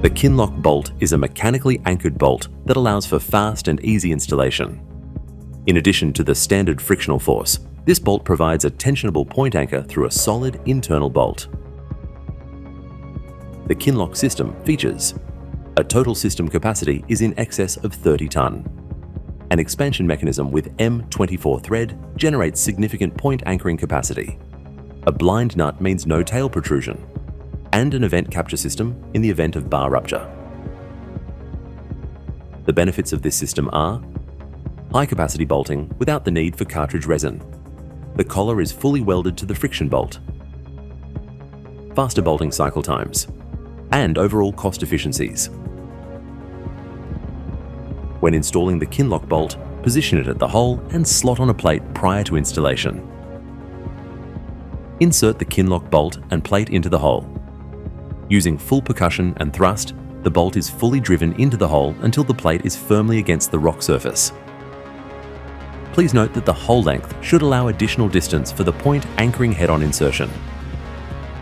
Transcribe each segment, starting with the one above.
The Kinloc Bolt is a mechanically anchored bolt that allows for fast and easy installation. In addition to the standard frictional force, this bolt provides a tensionable point anchor through a solid internal bolt. The Kinloc system features a total system capacity is in excess of 30 tonne. An expansion mechanism with M24 thread generates significant point anchoring capacity. A blind nut means no tail protrusion, and an event capture system in the event of bar rupture. The benefits of this system are high-capacity bolting without the need for cartridge resin. The collar is fully welded to the friction bolt. Faster bolting cycle times, and overall cost efficiencies. When installing the Kinloc bolt, position it at the hole and slot on a plate prior to installation. Insert the Kinloc bolt and plate into the hole. Using full percussion and thrust, the bolt is fully driven into the hole until the plate is firmly against the rock surface. Please note that the hole length should allow additional distance for the point anchoring head-on insertion.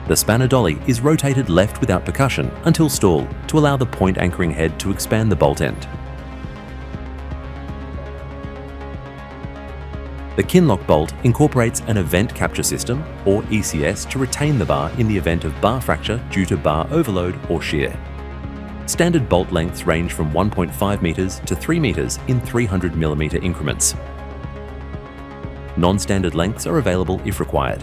The spanner dolly is rotated left without percussion until stall to allow the point anchoring head to expand the bolt end. The Kinloc bolt incorporates an event capture system, or ECS, to retain the bar in the event of bar fracture due to bar overload or shear. Standard bolt lengths range from 1.5 meters to 3 meters in 300mm increments. Non-standard lengths are available if required.